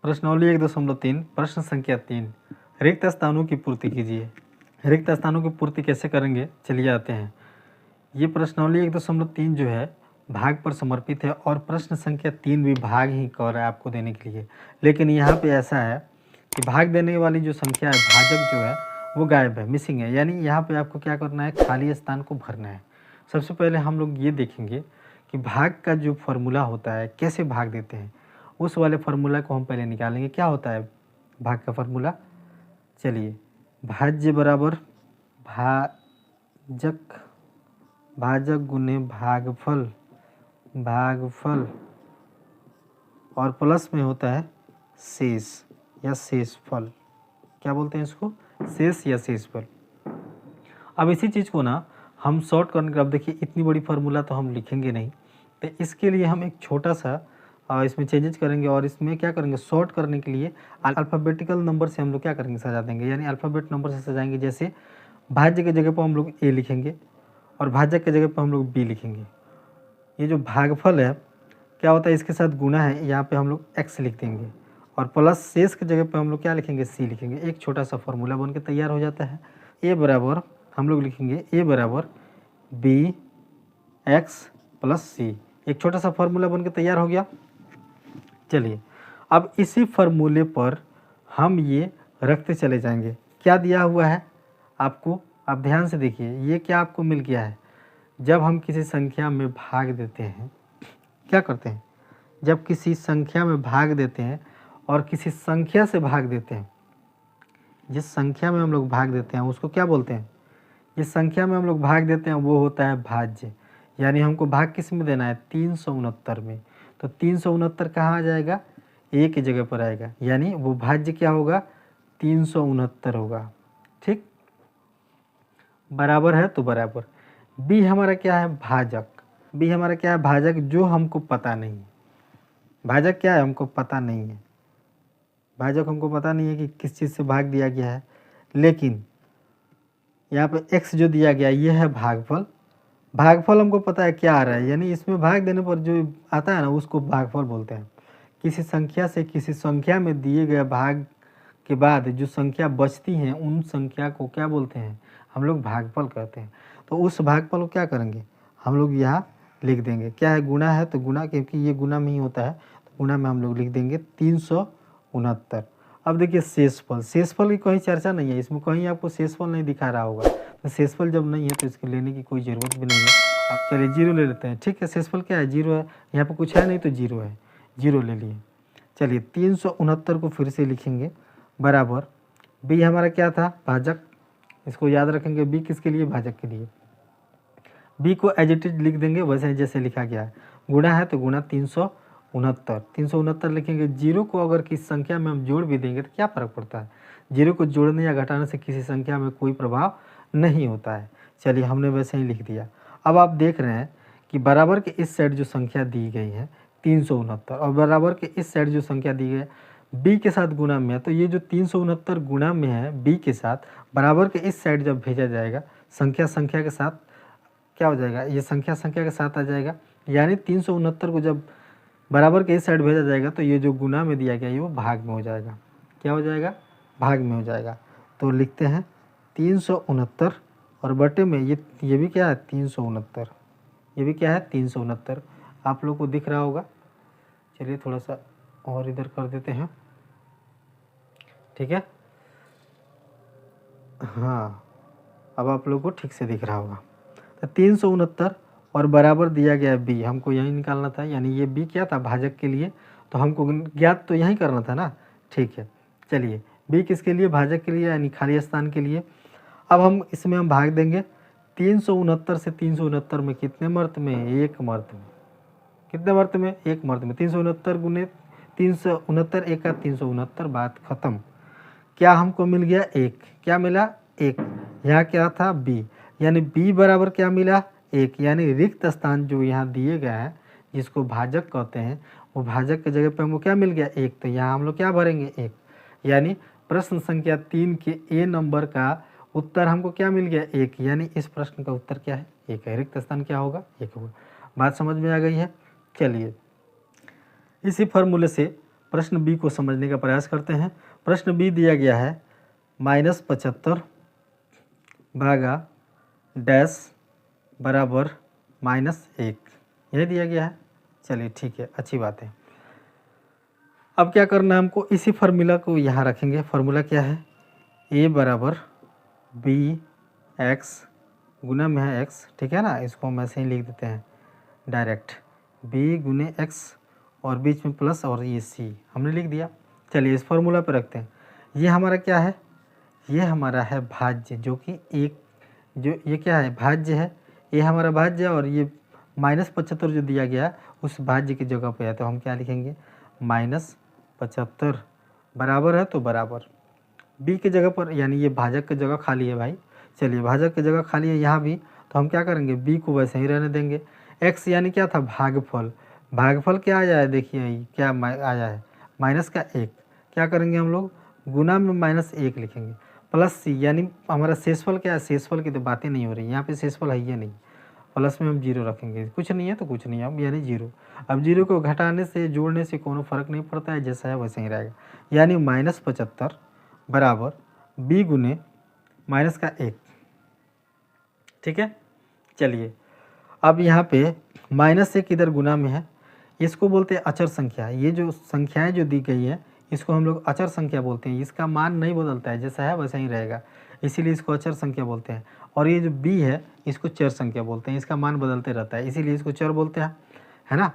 प्रश्नावली 1.3 प्रश्न संख्या 3 रिक्त स्थानों की पूर्ति कीजिए। रिक्त स्थानों की पूर्ति कैसे करेंगे, चलिए आते हैं। ये प्रश्नावली 1.3 जो है भाग पर समर्पित है और प्रश्न संख्या 3 भी भाग ही कह रहा है आपको देने के लिए, लेकिन यहाँ पे ऐसा है कि भाग देने वाली जो संख्या है भाजक जो है वो गायब है, मिसिंग है। यानी यहाँ पे आपको क्या करना है, खाली स्थान को भरना है। सबसे पहले हम लोग ये देखेंगे कि भाग का जो फॉर्मूला होता है, कैसे भाग देते हैं, उस वाले फार्मूला को हम पहले निकालेंगे। क्या होता है भाग का फार्मूला, चलिए। भाज्य बराबर भाजक, भाजक गुने भागफल, भागफल और प्लस में होता है शेष या शेषफल। क्या बोलते हैं इसको, शेष या शेषफल। अब इसी चीज़ को ना हम शॉर्ट करने के, अब देखिए इतनी बड़ी फार्मूला तो हम लिखेंगे नहीं, तो इसके लिए हम एक छोटा सा इसमें चेंजेस करेंगे और इसमें क्या करेंगे, शॉर्ट करने के लिए अल्फ़ाबेटिकल नंबर से हम लोग क्या करेंगे, सजा देंगे। यानी अल्फ़ाबेट नंबर से सजाएंगे। जैसे भाज्य के जगह पर हम लोग ए लिखेंगे और भाजक के जगह पर हम लोग बी लिखेंगे। ये जो भागफल है क्या होता है, इसके साथ गुना है, यहाँ पे हम लोग एक्स लिख देंगे और प्लस शेष की जगह पे हम लोग क्या लिखेंगे, सी लिखेंगे। एक छोटा सा फॉर्मूला बन के तैयार हो जाता है। ए बराबर हम लोग लिखेंगे ए बराबर बी एक्स प्लस सी। एक छोटा सा फॉर्मूला बन के तैयार हो गया। चलिए अब इसी फार्मूले पर हम ये रखते चले जाएंगे। क्या दिया हुआ है आपको, आप ध्यान से देखिए, ये क्या आपको मिल गया है। जब हम किसी संख्या में भाग देते हैं, क्या करते हैं, जब किसी संख्या में भाग देते हैं और किसी संख्या से भाग देते हैं, जिस संख्या में हम लोग भाग देते हैं उसको क्या बोलते हैं, जिस संख्या में हम लोग भाग देते हैं वो होता है भाज्य। यानी हमको भाग किस में देना है, 369 में। तो 369 कहाँ आ जाएगा, ए की जगह पर आएगा। यानी वो भाज्य क्या होगा, 369 होगा। ठीक, बराबर है तो बराबर। बी हमारा क्या है, भाजक। बी हमारा क्या है, भाजक, जो हमको पता नहीं है। भाजक क्या है, हमको पता नहीं है। भाजक हमको पता नहीं है कि किस चीज़ से भाग दिया गया है, लेकिन यहाँ पे x जो दिया गया ये है भागफल। भागफल हमको पता है क्या आ रहा है, यानी इसमें भाग देने पर जो आता है ना उसको भागफल बोलते हैं। किसी संख्या से किसी संख्या में दिए गए भाग के बाद जो संख्या बचती हैं उन संख्या को क्या बोलते हैं, हम लोग भागफल कहते हैं। तो उस भागफल को क्या करेंगे, हम लोग यहाँ लिख देंगे। क्या है, गुणा है तो गुणा, क्योंकि ये गुणा में ही होता है तो गुणा में हम लोग लिख देंगे 369। अब देखिए शेषफल, शेषफल की कोई चर्चा नहीं है इसमें, कहीं आपको शेषफल नहीं दिखा रहा होगा। तो शेषफल जब नहीं है तो इसको लेने की कोई ज़रूरत भी नहीं है। अब चलिए जीरो ले लेते हैं। ठीक है, शेषफल क्या है, जीरो है। यहाँ पर कुछ है नहीं तो जीरो है, जीरो ले लिए। चलिए 369 को फिर से लिखेंगे, बराबर बी हमारा क्या था, भाजक। इसको याद रखेंगे, बी किसके लिए, भाजक के लिए। बी को एज इट इज लिख देंगे वैसे जैसे लिखा गया है। गुणा है तो गुणा 369 लिखेंगे। जीरो को अगर किसी संख्या में हम जोड़ भी देंगे तो क्या फ़र्क पड़ता है, जीरो को जोड़ने या घटाने से किसी संख्या में कोई प्रभाव नहीं होता है। चलिए हमने वैसे ही लिख दिया। अब आप देख रहे हैं कि बराबर के इस साइड जो संख्या दी गई है 369 और बराबर के इस साइड जो संख्या दी गई है बी के साथ गुणा में है, तो ये जो 369 गुणा में है बी के साथ, बराबर के इस साइड जब भेजा जाएगा संख्या संख्या के साथ क्या हो जाएगा, ये संख्या संख्या के साथ आ जाएगा। यानी 369 को जब बराबर के इस साइड भेजा जाएगा तो ये जो गुना में दिया गया ये वो भाग में हो जाएगा। क्या हो जाएगा, भाग में हो जाएगा। तो लिखते हैं 369 और बटे में ये भी क्या है 369, ये भी क्या है 369। आप लोग को दिख रहा होगा। चलिए थोड़ा सा और इधर कर देते हैं, ठीक है। हाँ, अब आप लोग को ठीक से दिख रहा होगा। तो 369 और बराबर दिया गया बी, हमको यही निकालना था। यानी ये बी क्या था, भाजक के लिए, तो हमको ज्ञात तो यही करना था ना। ठीक है, चलिए बी किसके लिए, भाजक के लिए, यानी खाली स्थान के लिए। अब हम इसमें हम भाग देंगे 369 से 369 में कितने मर्त में, एक मर्त में। कितने मर्त में, एक मर्त में। 369 गुने 369 एक का 369, बात खत्म। क्या हमको मिल गया, एक। क्या मिला, एक। यहाँ क्या था, बी, यानी बी बराबर क्या मिला, एक। यानी रिक्त स्थान जो यहाँ दिए गए हैं जिसको भाजक कहते हैं, वो भाजक की जगह पे हमको क्या मिल गया, एक। तो यहाँ हम लोग क्या भरेंगे, एक। यानी प्रश्न संख्या 3 के ए नंबर का उत्तर हमको क्या मिल गया, एक। यानी इस प्रश्न का उत्तर क्या है, एक है। रिक्त स्थान क्या होगा, एक होगा। बात समझ में आ गई है। चलिए इसी फॉर्मूले से प्रश्न बी को समझने का प्रयास करते हैं। प्रश्न बी दिया गया है -75 भागा डैश बराबर -1, यह दिया गया है। चलिए ठीक है, अच्छी बात है। अब क्या करना है हमको, इसी फार्मूला को यहाँ रखेंगे। फार्मूला क्या है, a बराबर बी एक्स गुना में है x, ठीक है ना, इसको हम ऐसे ही लिख देते हैं डायरेक्ट, b गुने x और बीच में प्लस और ये c हमने लिख दिया। चलिए इस फार्मूला पे रखते हैं। ये हमारा क्या है, ये हमारा है भाज्य, जो कि एक जो ये क्या है भाज्य है, ये हमारा भाज्य है, और ये -75 जो दिया गया उस भाज्य की जगह पे है, तो हम क्या लिखेंगे -75 बराबर है, तो बराबर b की जगह पर, यानी ये भाजक की जगह खाली है भाई। चलिए भाजक की जगह खाली है यहाँ भी, तो हम क्या करेंगे b को वैसे ही रहने देंगे। x यानी क्या था, भागफल। भागफल क्या आया है, देखिए क्या आया है -1, क्या करेंगे हम लोग गुना में -1 लिखेंगे, प्लस c यानी हमारा शेषफल क्या है, शेषफल की तो बातें नहीं हो रही यहाँ पे, शेषफल है ये नहीं, प्लस में हम 0 रखेंगे, कुछ नहीं है तो कुछ नहीं है, अब यानी 0। अब 0 को घटाने से जोड़ने से कोनो फर्क नहीं पड़ता है, जैसा है वैसे ही रहेगा, यानी -75 बराबर b गुने -1, ठीक है। चलिए अब यहाँ पे -1 इधर गुना में है, इसको बोलते हैं अचर संख्या। ये जो संख्याएं जो दी गई है इसको हम लोग अचर संख्या बोलते हैं, इसका मान नहीं बदलता है, जैसा है वैसा ही रहेगा, इसीलिए इसको अचर संख्या बोलते हैं। और ये जो b है इसको चर संख्या बोलते हैं, इसका मान बदलते रहता है, इसीलिए इसको चर बोलते हैं, है ना।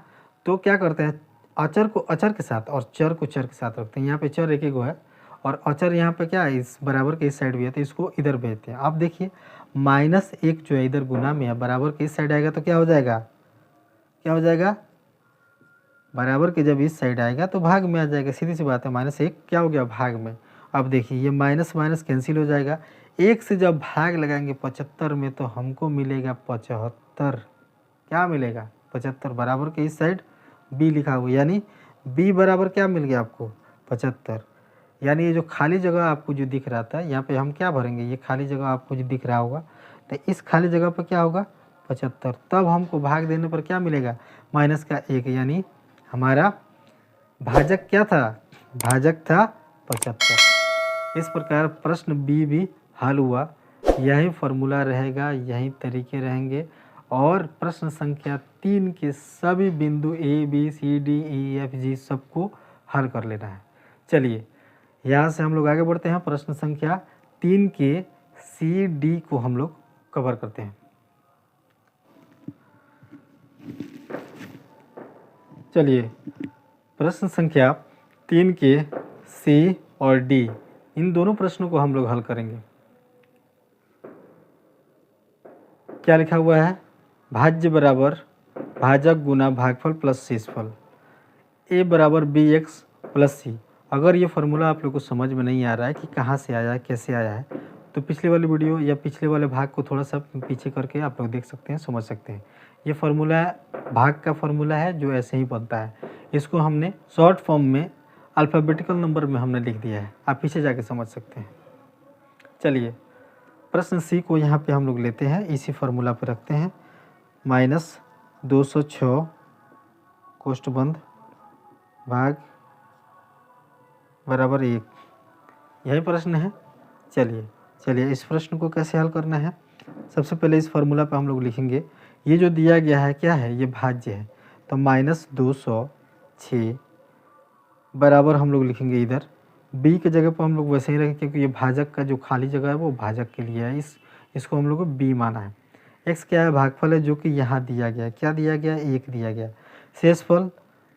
तो क्या करते हैं, अचर को अचर के साथ और चर को चर के साथ रखते हैं। यहाँ पे चर एक है और अचर यहाँ पे क्या है, इस बराबर के इस साइड भी है, तो इसको इधर भेजते हैं। आप देखिए -1 जो है इधर गुना में है, बराबर के इस साइड आएगा तो क्या हो जाएगा, क्या हो जाएगा, बराबर के जब इस साइड आएगा तो भाग में आ जाएगा, सीधी सी बात है। -1 क्या हो गया, भाग में। अब देखिए ये माइनस माइनस कैंसिल हो जाएगा, 1 से जब भाग लगाएंगे 75 में तो हमको मिलेगा 75, क्या मिलेगा 75, बराबर के इस साइड b लिखा हुआ, यानी b बराबर क्या मिल गया आपको 75। यानी ये जो खाली जगह आपको जो दिख रहा था, यहाँ पे हम क्या भरेंगे, ये खाली जगह आपको जो दिख रहा होगा, तो इस खाली जगह पर क्या होगा 75, तब हमको भाग देने पर क्या मिलेगा -1, यानी हमारा भाजक क्या था, भाजक था 75। इस प्रकार प्रश्न बी भी हल हुआ। यही फार्मूला रहेगा, यही तरीके रहेंगे, और प्रश्न संख्या 3 के सभी बिंदु A B C D E F G सबको हल कर लेना है। चलिए यहाँ से हम लोग आगे बढ़ते हैं, प्रश्न संख्या 3 के सी डी को हम लोग कवर करते हैं। चलिए प्रश्न संख्या 3 के सी और डी, इन दोनों प्रश्नों को हम लोग हल करेंगे। क्या लिखा हुआ है, भाज्य बराबर भाजक गुना भागफल प्लस शेषफल, a बराबर bx प्लस c। अगर ये फार्मूला आप लोग को समझ में नहीं आ रहा है कि कहाँ से आया है, कैसे आया है, तो पिछले वाली वीडियो या पिछले वाले भाग को थोड़ा सा पीछे करके आप लोग देख सकते हैं, समझ सकते हैं। ये फार्मूला भाग का फार्मूला है जो ऐसे ही बनता है, इसको हमने शॉर्ट फॉर्म में अल्फ़ाबेटिकल नंबर में हमने लिख दिया है, आप पीछे जाके समझ सकते हैं। चलिए प्रश्न सी को यहाँ पे हम लोग लेते हैं, इसी फार्मूला पे रखते हैं, -206 कोष्ठ बंद भाग बराबर 1, यही प्रश्न है। चलिए इस प्रश्न को कैसे हल करना है, सबसे पहले इस फार्मूला पे हम लोग लिखेंगे, ये जो दिया गया है क्या है, ये भाज्य है, तो -206 बराबर हम लोग लिखेंगे इधर, b के जगह पर हम लोग वैसे ही रखें क्योंकि ये भाजक का जो खाली जगह है वो भाजक के लिए है, इसको हम लोग को b माना है। x क्या है, भागफल है, जो कि यहाँ दिया गया है, क्या दिया गया, 1 दिया गया। शेषफल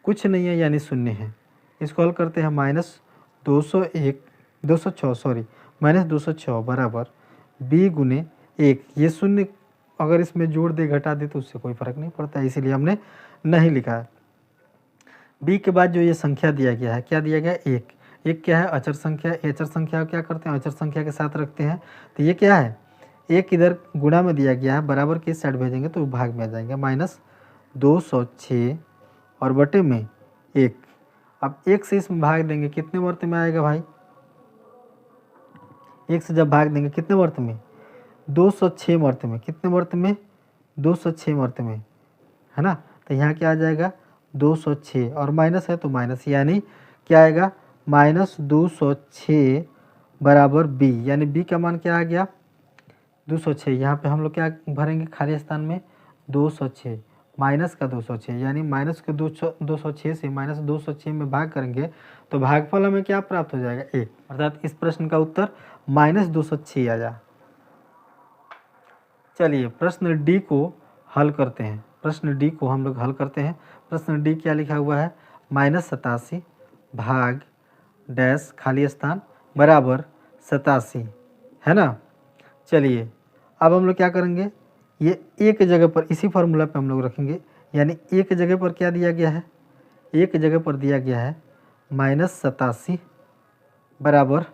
कुछ नहीं है यानी 0 है, इसको हल करते हैं, -206 बराबर b गुने 1, ये 0 अगर इसमें जोड़ दे घटा दे तो उससे कोई फ़र्क नहीं पड़ता है, इसीलिए हमने नहीं लिखा है। b के बाद जो ये संख्या दिया गया है, क्या दिया गया, 1 क्या है, अचर संख्या। अचर संख्या क्या करते हैं, अचर संख्या के साथ रखते हैं, तो ये क्या है, 1 इधर गुणा में दिया गया है, बराबर के इस साइड भेजेंगे तो भाग में आ जाएंगे, -206 और बटे में 1। अब 1 से इसमें भाग देंगे, कितने वर्त में आएगा भाई, 1 से जब भाग देंगे कितने वर्त में, 206 वर्त में, कितने वर्त में, 206 वर्त में, है ना। तो यहाँ क्या आ जाएगा 206 और माइनस है तो माइनस, यानी क्या आएगा, -206 बराबर बी, यानी बी का मान क्या आ गया 206। यहाँ पे हम लोग क्या भरेंगे खाली स्थान में 206 माइनस का 206, यानी माइनस के 206 से -206 में भाग करेंगे तो भागफल हमें क्या प्राप्त हो जाएगा 1, अर्थात इस प्रश्न का उत्तर -206 आया। चलिए प्रश्न डी को हल करते हैं। प्रश्न डी को हम लोग हल करते हैं। प्रश्न डी क्या लिखा हुआ है, -87 भाग डैश खाली स्थान बराबर 87, है ना। चलिए अब हम लोग क्या करेंगे, ये एक जगह पर इसी फार्मूला पे हम लोग रखेंगे, यानी एक जगह पर क्या दिया गया है, एक जगह पर दिया गया है -87 बराबर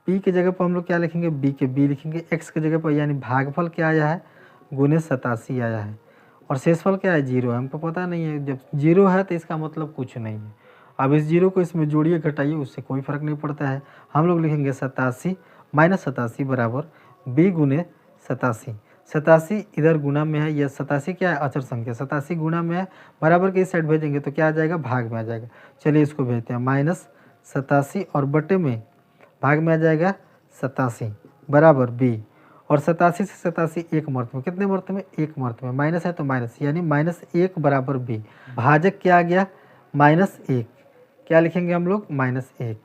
पी के जगह पर हम लोग क्या लिखेंगे, बी के बी लिखेंगे, एक्स के जगह पर यानी भागफल क्या आया है गुने 87 आया है, और शेषफल क्या है 0 है। हमको पता नहीं है, जब 0 है तो इसका मतलब कुछ नहीं है। अब इस 0 को इसमें जोड़िए घटाइए, उससे कोई फर्क नहीं पड़ता है। हम लोग लिखेंगे 87 -87 बराबर बी गुने 87। 87 इधर गुना में है, यह 87 क्या है अचर संख्या, 87 गुना में है, बराबर के इस साइड भेजेंगे तो क्या आ जाएगा भाग में आ जाएगा। चलिए इसको भेजते हैं, -87 और बटे में भाग में आ जाएगा 87 बराबर बी, और 87 से 87 एक मर्त में, कितने मर्त में एक मर्त में, माइनस है तो माइनस, यानी -1 बराबर बी। भाजक क्या आ गया -1, क्या लिखेंगे हम लोग -1।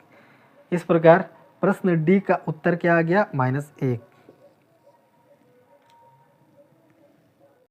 इस प्रकार प्रश्न डी का उत्तर क्या आ गया -1।